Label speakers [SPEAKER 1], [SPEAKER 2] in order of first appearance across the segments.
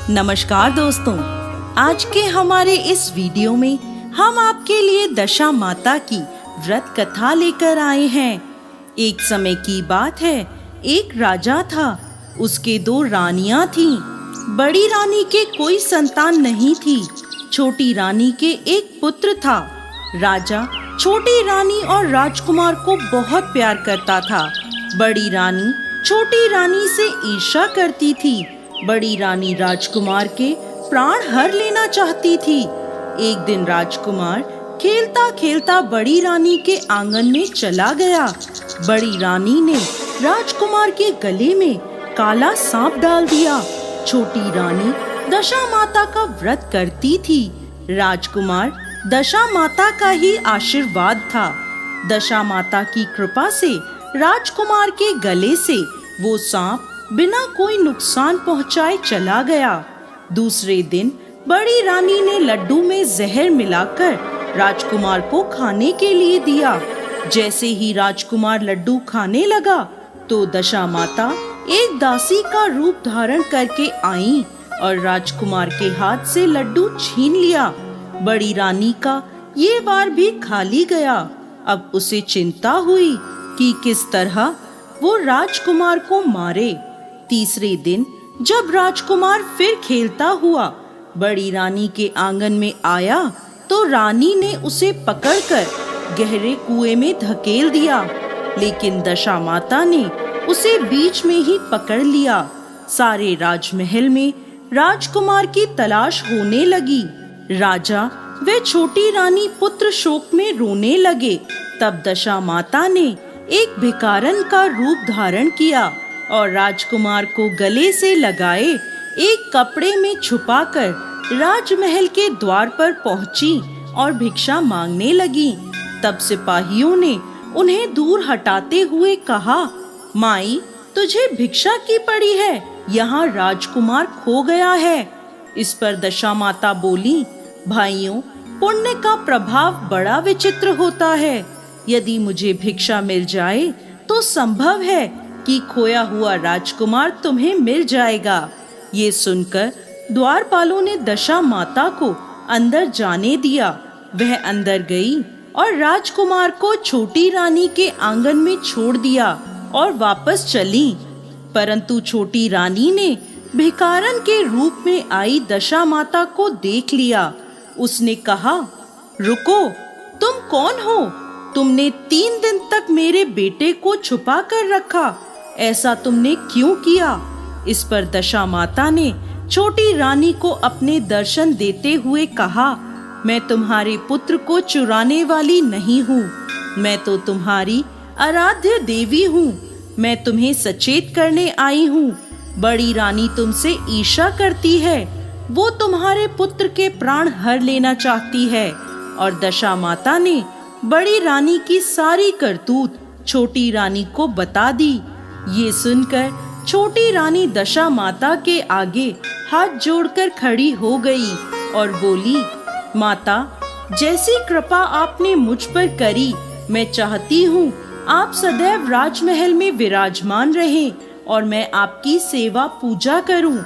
[SPEAKER 1] नमस्कार दोस्तों, आज के हमारे इस वीडियो में हम आपके लिए दशा माता की व्रत कथा लेकर आए हैं। एक समय की बात है, एक राजा था। उसके 2 रानियां थीं। बड़ी रानी के कोई संतान नहीं थी। छोटी रानी के एक पुत्र था। राजा छोटी रानी और राजकुमार को बहुत प्यार करता था। बड़ी रानी छोटी रानी से ईर्ष्या करती थी। बड़ी रानी राजकुमार के प्राण हर लेना चाहती थी। एक दिन राजकुमार खेलता खेलता बड़ी रानी के आंगन में चला गया। बड़ी रानी ने राजकुमार के गले में काला सांप डाल दिया। छोटी रानी दशा माता का व्रत करती थी। राजकुमार दशा माता का ही आशीर्वाद था। दशा माता की कृपा से राजकुमार के गले से वो सांप बिना कोई नुकसान पहुंचाए चला गया। दूसरे दिन बड़ी रानी ने लड्डू में जहर मिलाकर राजकुमार को खाने के लिए दिया। जैसे ही राजकुमार लड्डू खाने लगा तो दशा माता एक दासी का रूप धारण करके आई और राजकुमार के हाथ से लड्डू छीन लिया। बड़ी रानी का ये वार भी खाली गया। अब उसे चिंता हुई कि किस तरह वो राजकुमार को मारे। तीसरे दिन जब राजकुमार फिर खेलता हुआ बड़ी रानी के आंगन में आया तो रानी ने उसे पकड़कर गहरे कुएं में धकेल दिया। लेकिन दशा माता ने उसे बीच में ही पकड़ लिया। सारे राजमहल में राजकुमार की तलाश होने लगी। राजा वे छोटी रानी पुत्र शोक में रोने लगे। तब दशा माता ने एक भिखारन का रूप धारण किया और राजकुमार को गले से लगाए एक कपड़े में छुपाकर राजमहल के द्वार पर पहुंची और भिक्षा मांगने लगी। तब सिपाहियों ने उन्हें दूर हटाते हुए कहा, माई, तुझे भिक्षा की पड़ी है, यहाँ राजकुमार खो गया है। इस पर दशा माता बोली, भाइयों, पुण्य का प्रभाव बड़ा विचित्र होता है। यदि मुझे भिक्षा मिल जाए तो संभव है कि खोया हुआ राजकुमार तुम्हें मिल जाएगा। ये सुनकर द्वारपालों ने दशा माता को अंदर जाने दिया। वह अंदर गई और राजकुमार को छोटी रानी के आंगन में छोड़ दिया और वापस चली। परंतु छोटी रानी ने भिखारन के रूप में आई दशा माता को देख लिया। उसने कहा, रुको, तुम कौन हो? तुमने 3 दिन तक मेरे बेटे को छुपा कर रखा, ऐसा तुमने क्यों किया? इस पर दशा माता ने छोटी रानी को अपने दर्शन देते हुए कहा, मैं तुम्हारे पुत्र को चुराने वाली नहीं हूँ। मैं तो तुम्हारी आराध्य देवी हूँ। मैं तुम्हें सचेत करने आई हूँ। बड़ी रानी तुमसे ईर्ष्या करती है। वो तुम्हारे पुत्र के प्राण हर लेना चाहती है। और दशा माता ने बड़ी रानी की सारी करतूत छोटी रानी को बता दी। ये सुनकर छोटी रानी दशा माता के आगे हाथ जोड़कर खड़ी हो गई और बोली, माता, जैसी कृपा आपने मुझ पर करी, मैं चाहती हूँ आप सदैव राजमहल में विराजमान रहें और मैं आपकी सेवा पूजा करूँ।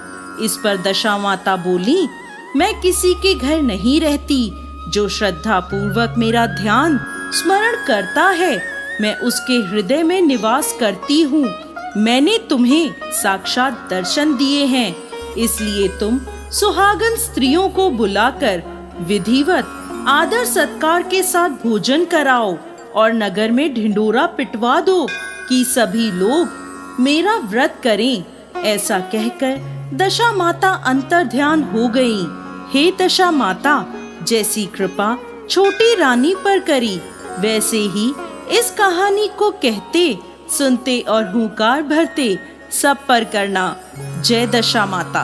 [SPEAKER 1] इस पर दशा माता बोली, मैं किसी के घर नहीं रहती। जो श्रद्धा पूर्वक मेरा ध्यान स्मरण करता है, मैं उसके हृदय में निवास करती हूँ। मैंने तुम्हें साक्षात दर्शन दिए हैं, इसलिए तुम सुहागन स्त्रियों को बुलाकर विधिवत आदर सत्कार के साथ भोजन कराओ और नगर में ढिंडोरा पिटवा दो कि सभी लोग मेरा व्रत करें। ऐसा कहकर दशा माता अंतर्ध्यान हो गई। हे दशा माता, जैसी कृपा छोटी रानी पर करी, वैसे ही इस कहानी को कहते, सुनते और हुंकार भरते सब पर करना। जय दशा माता।